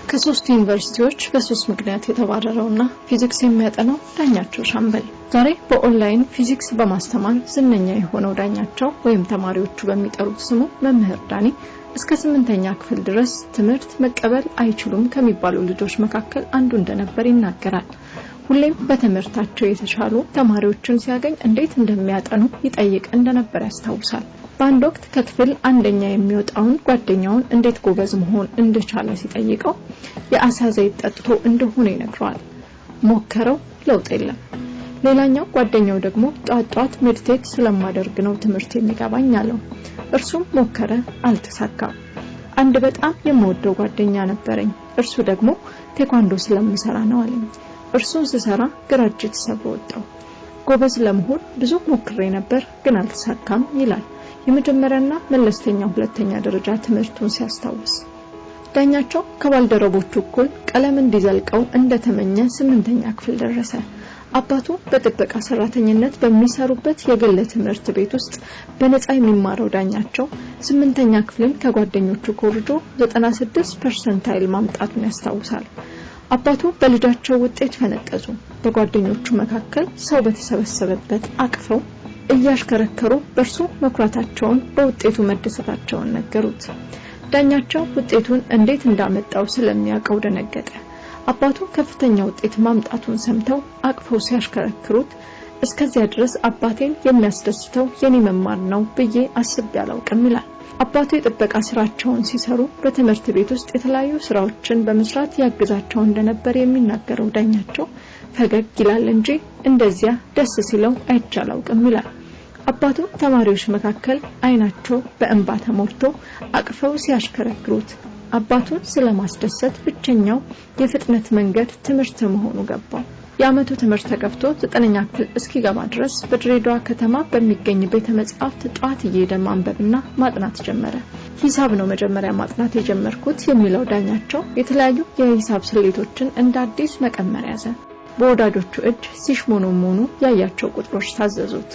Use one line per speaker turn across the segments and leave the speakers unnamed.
ከሶስት ዩኒቨርሲቲዎች በሶስት ምክንያት የተባረረውና ፊዚክስ የሚያጠናው ዳኛቸው ሻምበል ዛሬ በኦንላይን ፊዚክስ በማስተማር ዝነኛ የሆነው ዳኛቸው ወይም ተማሪዎቹ በሚጠሩት ስሙ መምህር ዳኒ እስከ 8ኛ ክፍል ድረስ ትምህርት መቀበል አይችሉም ከሚባሉ ልጆች መካከል አንዱ እንደነበር ይናገራል። ሁሌም በትምህርታቸው የተሻሉ ተማሪዎችን ሲያገኝ እንዴት እንደሚያጠኑ ይጠይቅ እንደነበር ያስታውሳል። በአንድ ወቅት ከክፍል አንደኛ የሚወጣውን ጓደኛውን እንዴት ጎበዝ መሆን እንደቻለ ሲጠይቀው የአሳ ዘይት ጠጥቶ እንደሆነ ይነግረዋል። ሞከረው፣ ለውጥ የለም። ሌላኛው ጓደኛው ደግሞ ጧት ሜዲቴት ስለማደርግ ነው ትምህርት የሚገባኝ አለው። እርሱም ሞከረ፣ አልተሳካም። አንድ በጣም የምወደው ጓደኛ ነበረኝ። እርሱ ደግሞ ቴኳንዶ ስለምሰራ ነው አለኝ። እርሱን ስሰራ ግራ እጄ ተሰብሮ ወጣው። ጎበዝ ለመሆን ብዙ ሞክሬ ነበር ግን አልተሳካም ይላል። የመጀመሪያና መለስተኛ ሁለተኛ ደረጃ ትምህርቱን ሲያስታውስ ዳኛቸው ከባልደረቦቹ እኩል ቀለም እንዲዘልቀው እንደተመኘ 8ኛ ክፍል ደረሰ። አባቱ በጥበቃ ሰራተኝነት በሚሰሩበት የግል ትምህርት ቤት ውስጥ በነፃ የሚማረው ዳኛቸው 8ኛ ክፍልን ከጓደኞቹ ኮርጆ 96% ማምጣቱን ያስታውሳል። አባቱ በልጃቸው ውጤት ፈነጠዙ። በጓደኞቹ መካከል ሰው በተሰበሰበበት አቅፈው እያሽከረከሩ በርሱ መኩራታቸውን በውጤቱ መደሰታቸውን ነገሩት። ዳኛቸው ውጤቱን እንዴት እንዳመጣው ስለሚያውቀው ደነገጠ። አባቱ ከፍተኛ ውጤት ማምጣቱን ሰምተው አቅፈው ሲያሽከረክሩት እስከዚያ ድረስ አባቴን የሚያስደስተው የኔ መማር ነው ብዬ አስቤ አላውቅም ይላል። አባቱ የጥበቃ ስራቸውን ሲሰሩ በትምህርት ቤት ውስጥ የተለያዩ ስራዎችን በመስራት ያግዛቸው እንደነበር የሚናገረው ዳኛቸው ፈገግ ይላል እንጂ እንደዚያ ደስ ሲለው አይቻላውቅም ይላል። አባቱ ተማሪዎች መካከል አይናቸው በእንባ ተሞልቶ አቅፈው ሲያሽከረክሩት አባቱን ስለማስደሰት ብቸኛው የፍጥነት መንገድ ትምህርት መሆኑ ገባው። የአመቱ ትምህርት ተከፍቶ 9ኛ ክፍል እስኪገባ ድረስ በድሬዳዋ ከተማ በሚገኝ ቤተ መጻሕፍት ጧት እየሄደ ማንበብና ማጥናት ጀመረ። ሂሳብ ነው መጀመሪያ ማጥናት የጀመርኩት የሚለው ዳኛቸው የተለያዩ የሂሳብ ስሌቶችን እንደ አዲስ መቀመር ያዘ። በወዳጆቹ እጅ ሲሽሞኖሞኑ ያያቸው ቁጥሮች ታዘዙት።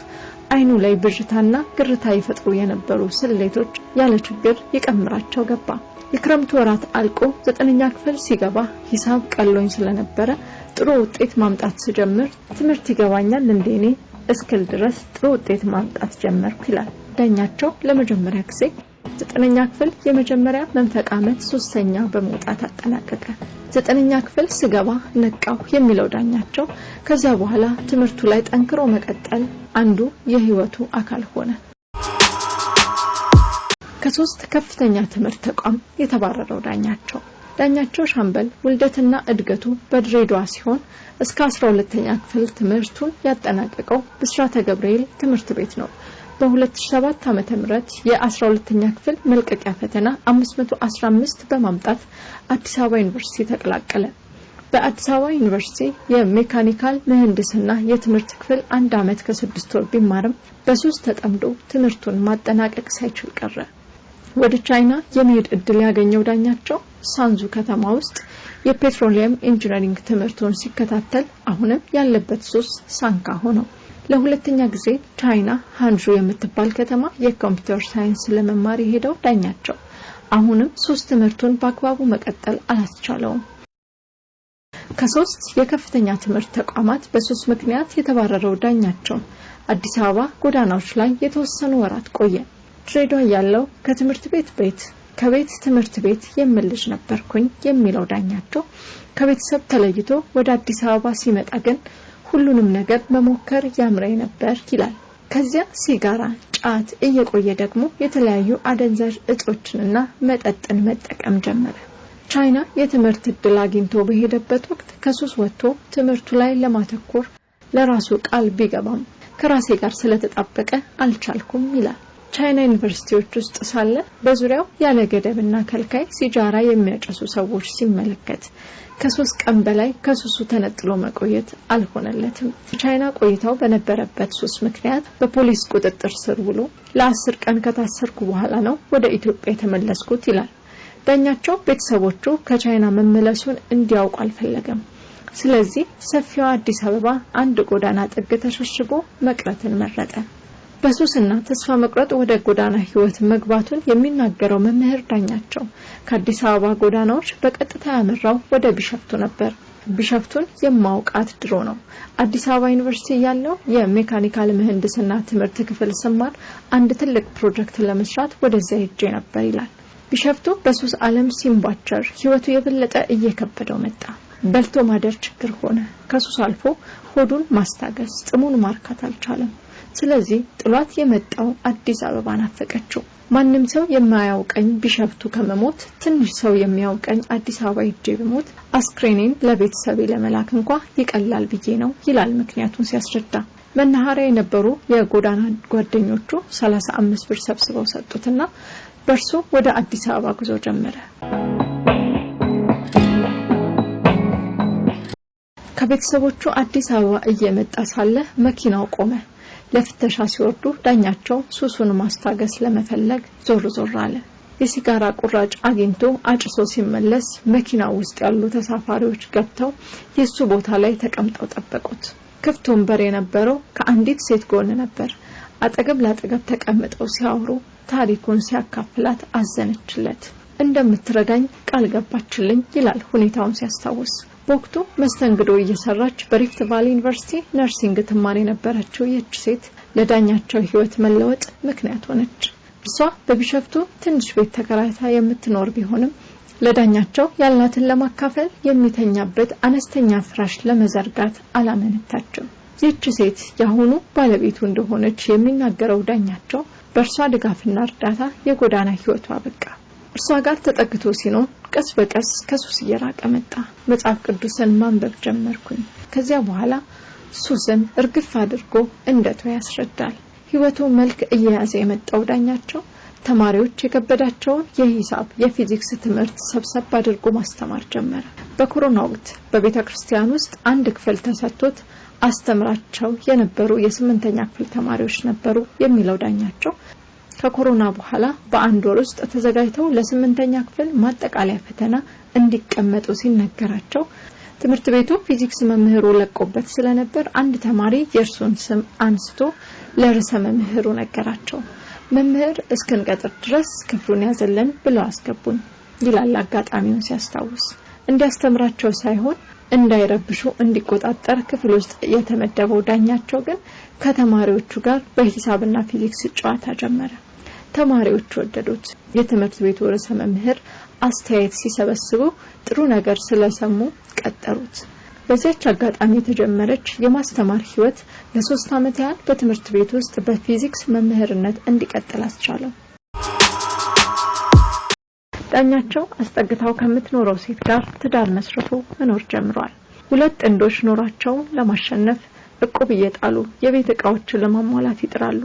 አይኑ ላይ ብዥታና ግርታ ይፈጥሩ የነበሩ ስሌቶች ያለ ችግር ይቀምራቸው ገባ። የክረምቱ ወራት አልቆ 9ኛ ክፍል ሲገባ ሂሳብ ቀሎኝ ስለነበረ ጥሩ ውጤት ማምጣት ሲጀምር ትምህርት ይገባኛል እንደኔ እስክል ድረስ ጥሩ ውጤት ማምጣት ጀመርኩ ይላል ዳኛቸው። ለመጀመሪያ ጊዜ 9ኛ ክፍል የመጀመሪያ መንፈቅ ዓመት 3ኛ በመውጣት አጠናቀቀ። 9ኛ ክፍል ስገባ ነቃው የሚለው ዳኛቸው ከዛ በኋላ ትምህርቱ ላይ ጠንክሮ መቀጠል አንዱ የህይወቱ አካል ሆነ። ከሶስት ከፍተኛ ትምህርት ተቋም የተባረረው ዳኛቸው ሻምበል ውልደትና እድገቱ በድሬዳዋ ሲሆን እስከ 12ኛ ክፍል ትምህርቱን ያጠናቀቀው ብስራተ ገብርኤል ትምህርት ቤት ነው። በ2007 ዓ.ም የ12ኛ ክፍል መልቀቂያ ፈተና 515 በማምጣት አዲስ አበባ ዩኒቨርሲቲ ተቀላቀለ። በአዲስ አበባ ዩኒቨርሲቲ የሜካኒካል ምህንድስና የትምህርት ክፍል 1 ዓመት ከ6 ወር ቢማርም በሱስ ተጠምዶ ትምህርቱን ማጠናቀቅ ሳይችል ቀረ። ወደ ቻይና የመሄድ እድል ያገኘው ዳኛቸው ሳንዙ ከተማ ውስጥ የፔትሮሊየም ኢንጂነሪንግ ትምህርቱን ሲከታተል አሁንም ያለበት ሱስ ሳንካ ሆነው ለሁለተኛ ጊዜ ቻይና ሃንዡ የምትባል ከተማ የኮምፒውተር ሳይንስ ለመማር የሄደው ዳኛቸው አሁንም ሱስ ትምህርቱን በአግባቡ መቀጠል አላስቻለውም። ከሶስት የከፍተኛ ትምህርት ተቋማት በሱስ ምክንያት የተባረረው ዳኛቸው አዲስ አበባ ጎዳናዎች ላይ የተወሰኑ ወራት ቆየ። ድሬዳዋ ያለው ከትምህርት ቤት ከቤት ትምህርት ቤት የምልጅ ነበርኩኝ የሚለው ዳኛቸው ከቤተሰብ ተለይቶ ወደ አዲስ አበባ ሲመጣ ግን ሁሉንም ነገር መሞከር ያምረኝ ነበር ይላል። ከዚያ ሲጋራ፣ ጫት እየቆየ ደግሞ የተለያዩ አደንዛዥ እጾችንና መጠጥን መጠቀም ጀመረ። ቻይና የትምህርት እድል አግኝቶ በሄደበት ወቅት ከሱስ ወጥቶ ትምህርቱ ላይ ለማተኮር ለራሱ ቃል ቢገባም ከራሴ ጋር ስለተጣበቀ አልቻልኩም ይላል። ቻይና ዩኒቨርሲቲዎች ውስጥ ሳለ በዙሪያው ያለ ገደብና ከልካይ ሲጃራ የሚያጨሱ ሰዎች ሲመለከት ከ3 ቀን በላይ ከሱሱ ተነጥሎ መቆየት አልሆነለትም። ቻይና ቆይታው በነበረበት ሱስ ምክንያት በፖሊስ ቁጥጥር ስር ውሎ ለ10 ቀን ከታሰርኩ በኋላ ነው ወደ ኢትዮጵያ የተመለስኩት ይላል። ዳኛቸው ቤተሰቦቹ ከቻይና መመለሱን እንዲያውቁ አልፈለገም። ስለዚህ ሰፊው አዲስ አበባ አንድ ጎዳና ጥግ ተሸሽጎ መቅረትን መረጠ። በሱስና ተስፋ መቁረጥ ወደ ጎዳና ህይወት መግባቱን የሚናገረው መምህር ዳኛቸው ከአዲስ አበባ ጎዳናዎች በቀጥታ ያመራው ወደ ቢሸፍቱ ነበር። ቢሸፍቱን የማውቃት ድሮ ነው። አዲስ አበባ ዩኒቨርሲቲ ያለው የሜካኒካል ምህንድስና ትምህርት ክፍል ስማር አንድ ትልቅ ፕሮጀክት ለመስራት ወደዚያ ሄጄ ነበር ይላል። ቢሸፍቱ በሱስ ዓለም ሲምባቸር ህይወቱ የበለጠ እየከበደው መጣ። በልቶ ማደር ችግር ሆነ። ከሱስ አልፎ ሆዱን ማስታገስ ጥሙን ማርካት አልቻለም። ስለዚህ ጥሏት የመጣው አዲስ አበባ ናፈቀችው። ማንም ሰው የማያውቀኝ ቢሸፍቱ ከመሞት ትንሽ ሰው የሚያውቀኝ አዲስ አበባ ሄጄ በሞት አስክሬኔን ለቤተሰቤ ለመላክ እንኳን ይቀላል ብዬ ነው ይላል ምክንያቱን ሲያስረዳ። መናኸሪያ የነበሩ የጎዳና ጓደኞቹ 35 ብር ሰብስበው ሰጡትና በርሱ ወደ አዲስ አበባ ጉዞ ጀመረ። ከቤተሰቦቹ አዲስ አበባ እየመጣ ሳለ መኪናው ቆመ። ለፍተሻ ሲወርዱ ዳኛቸው ሱሱን ማስታገስ ለመፈለግ ዞር ዞር አለ። የሲጋራ ቁራጭ አግኝቶ አጭሶ ሲመለስ መኪናው ውስጥ ያሉ ተሳፋሪዎች ገብተው የሱ ቦታ ላይ ተቀምጠው ጠበቁት። ክፍት ወንበር የነበረው ከአንዲት ሴት ጎን ነበር። አጠገብ ላጠገብ ተቀምጠው ሲያወሩ ታሪኩን ሲያካፍላት አዘነችለት። እንደምትረዳኝ ቃል ገባችልኝ ይላል ሁኔታውን ሲያስታውስ። በወቅቱ መስተንግዶ እየሰራች በሪፍት ቫሊ ዩኒቨርሲቲ ነርሲንግ ትማር የነበረችው ይህች ሴት ለዳኛቸው ህይወት መለወጥ ምክንያት ሆነች። እሷ በቢሸፍቱ ትንሽ ቤት ተከራይታ የምትኖር ቢሆንም ለዳኛቸው ያላትን ለማካፈል የሚተኛበት አነስተኛ ፍራሽ ለመዘርጋት አላመነታችም። ይህች ሴት ያሁኑ ባለቤቱ እንደሆነች የሚናገረው ዳኛቸው በእርሷ ድጋፍና እርዳታ የጎዳና ህይወቷ በቃ። እርሷ ጋር ተጠግቶ ሲኖር ቀስ በቀስ ከሱስ እየራቀ መጣ። መጽሐፍ ቅዱስን ማንበብ ጀመርኩኝ። ከዚያ በኋላ ሱስን እርግፍ አድርጎ እንደተው ያስረዳል። ህይወቱ መልክ እየያዘ የመጣው ዳኛቸው ተማሪዎች የከበዳቸውን የሂሳብ የፊዚክስ ትምህርት ሰብሰብ አድርጎ ማስተማር ጀመረ። በኮሮና ወቅት በቤተክርስቲያን ውስጥ አንድ ክፍል ተሰጥቶት አስተምራቸው የነበሩ የ8ኛ ክፍል ተማሪዎች ነበሩ የሚለው ዳኛቸው ከኮሮና በኋላ በአንድ ወር ውስጥ ተዘጋጅተው ለ8ኛ ክፍል ማጠቃለያ ፈተና እንዲቀመጡ ሲነገራቸው ትምህርት ቤቱ ፊዚክስ መምህሩ ለቆበት ስለነበር አንድ ተማሪ የእርሱን ስም አንስቶ ለርዕሰ መምህሩ ነገራቸው። መምህር እስክንቀጥር ድረስ ክፍሉን ያዘለን ብለው አስገቡን ይላል አጋጣሚውን ሲያስታውስ። እንዲያስተምራቸው ሳይሆን እንዳይረብሹ እንዲቆጣጠር ክፍል ውስጥ የተመደበው ዳኛቸው ግን ከተማሪዎቹ ጋር በሂሳብና ፊዚክስ ጨዋታ ጀመረ። ተማሪዎቹ ወደዱት። የትምህርት ቤቱ ርዕሰ መምህር አስተያየት ሲሰበስቡ ጥሩ ነገር ስለሰሙ ቀጠሩት። በዚያች አጋጣሚ የተጀመረች የማስተማር ህይወት ለ3 ዓመት ያህል በትምህርት ቤት ውስጥ በፊዚክስ መምህርነት እንዲቀጥል አስቻለው። ዳኛቸው አስጠግታው ከምትኖረው ሴት ጋር ትዳር መስርቶ መኖር ጀምሯል። 2 ጥንዶች ኖራቸው ለማሸነፍ እቁብ እየጣሉ የቤት ዕቃዎችን ለማሟላት ይጥራሉ።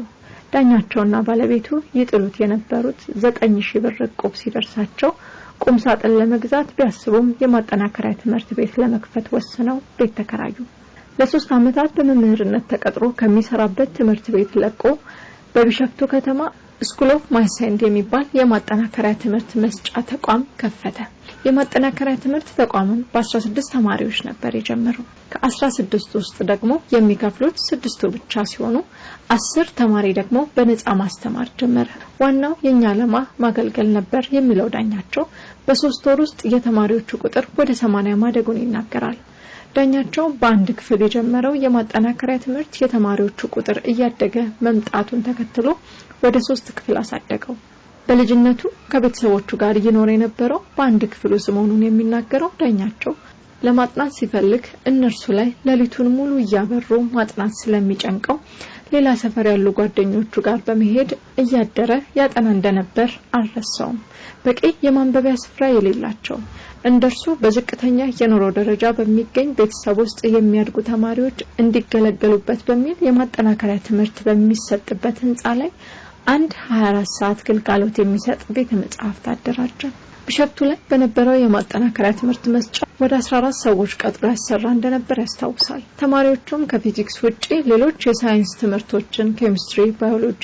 ዳኛቸውና ባለቤቱ ይጥሉት የነበሩት 9000 ብር እቁብ ሲደርሳቸው ቁም ሳጥን ለመግዛት ቢያስቡም የማጠናከሪያ ትምህርት ቤት ለመክፈት ወስነው ቤት ተከራዩ። ለ3 ዓመታት በመምህርነት ተቀጥሮ ከሚሰራበት ትምህርት ቤት ለቆ በቢሸፍቱ ከተማ ስኩል ኦፍ ማይሳይንድ የሚባል የማጠናከሪያ ትምህርት መስጫ ተቋም ከፈተ። የማጠናከሪያ ትምህርት ተቋሙን በ16 ተማሪዎች ነበር የጀመረው። ከ16 ውስጥ ደግሞ የሚከፍሉት 6 ብቻ ሲሆኑ 10 ተማሪ ደግሞ በነፃ ማስተማር ጀመረ። ዋናው የኛ ዓላማ ማገልገል ነበር የሚለው ዳኛቸው በ3 ወር ውስጥ የተማሪዎቹ ቁጥር ወደ 80 ማደጉን ይናገራል። ዳኛቸው በአንድ ክፍል የጀመረው የማጠናከሪያ ትምህርት የተማሪዎቹ ቁጥር እያደገ መምጣቱን ተከትሎ ወደ 3 ክፍል አሳደገው። በልጅነቱ ከቤተሰቦቹ ጋር ይኖር የነበረው በአንድ ክፍል ውስጥ መሆኑን የሚናገረው ዳኛቸው ለማጥናት ሲፈልግ እነርሱ ላይ ሌሊቱን ሙሉ እያበሩ ማጥናት ስለሚጨንቀው ሌላ ሰፈር ያሉ ጓደኞቹ ጋር በመሄድ እያደረ ያጠና እንደነበር አልረሳውም። በቂ የማንበቢያ ስፍራ የሌላቸው እንደርሱ በዝቅተኛ የኑሮ ደረጃ በሚገኝ ቤተሰብ ውስጥ የሚያድጉ ተማሪዎች እንዲገለገሉበት በሚል የማጠናከሪያ ትምህርት በሚሰጥበት ህንጻ ላይ አንድ 24 ሰዓት ግልጋሎት የሚሰጥ ቤተ መጻሕፍት አደራጀ። ቢሸፍቱ ላይ በነበረው የማጠናከሪያ ትምህርት መስጫ ወደ 14 ሰዎች ቀጥሮ ያሰራ እንደነበር ያስታውሳል። ተማሪዎቹም ከፊዚክስ ውጪ ሌሎች የሳይንስ ትምህርቶችን ኬሚስትሪ፣ ባዮሎጂ፣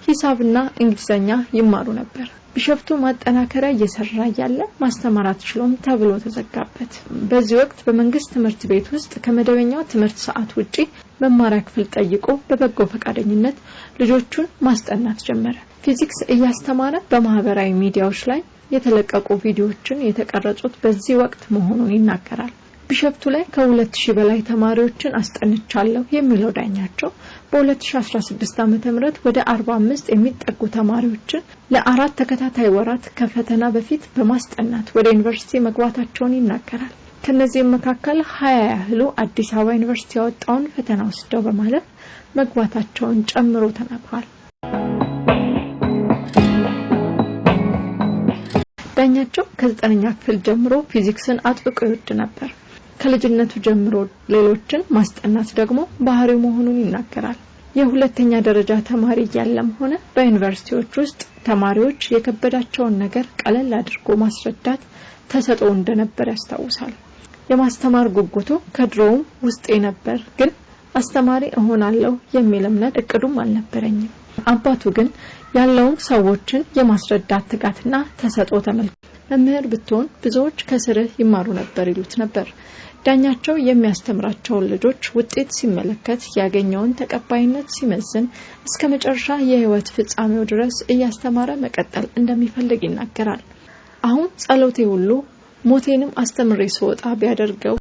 ሂሳብና እንግሊዘኛ ይማሩ ነበር። ቢሸፍቱ ማጠናከሪያ እየሰራ ያለ ማስተማር አትችሉም ተብሎ ተዘጋበት። በዚህ ወቅት በመንግስት ትምህርት ቤት ውስጥ ከመደበኛው ትምህርት ሰዓት ውጪ መማሪያ ክፍል ጠይቆ በበጎ ፈቃደኝነት ልጆቹን ማስጠናት ጀመረ። ፊዚክስ እያስተማረ በማህበራዊ ሚዲያዎች ላይ የተለቀቁ ቪዲዮዎችን የተቀረጹት በዚህ ወቅት መሆኑን ይናገራል። ቢሾፍቱ ላይ ከ2000 በላይ ተማሪዎችን አስጠንቻለሁ የሚለው ዳኛቸው በ2016 ዓ.ም ወደ 45 የሚጠጉ ተማሪዎችን ለ4 ተከታታይ ወራት ከፈተና በፊት በማስጠናት ወደ ዩኒቨርሲቲ መግባታቸውን ይናገራል። ከነዚህም መካከል 20 ያህሉ አዲስ አበባ ዩኒቨርሲቲ ያወጣውን ፈተና ወስደው በማለፍ መግባታቸውን ጨምሮ ተናግሯል። ዳኛቸው ከ9ኛ ክፍል ጀምሮ ፊዚክስን አጥብቆ ይወድ ነበር። ከልጅነቱ ጀምሮ ሌሎችን ማስጠናት ደግሞ ባህሪው መሆኑን ይናገራል። የሁለተኛ ደረጃ ተማሪ ያለም ሆነ በዩኒቨርሲቲዎች ውስጥ ተማሪዎች የከበዳቸውን ነገር ቀለል አድርጎ ማስረዳት ተሰጥኦ እንደነበር ያስታውሳል። የማስተማር ጉጉቱ ከድሮውም ውስጥ ነበር፣ ግን አስተማሪ እሆናለሁ የሚል እምነት እቅዱም አልነበረኝም። አባቱ ግን ያለውን ሰዎችን የማስረዳት ትጋትና ተሰጥኦ ተመልክቶ መምህር ብትሆን ብዙዎች ከስርህ ይማሩ ነበር ይሉት ነበር። ዳኛቸው የሚያስተምራቸውን ልጆች ውጤት ሲመለከት ያገኘውን ተቀባይነት ሲመዝን እስከ መጨረሻ የህይወት ፍጻሜው ድረስ እያስተማረ መቀጠል እንደሚፈልግ ይናገራል። አሁን ጸሎቴ ሁሉ ሞቴንም አስተምሬ ስወጣ ቢያደርገው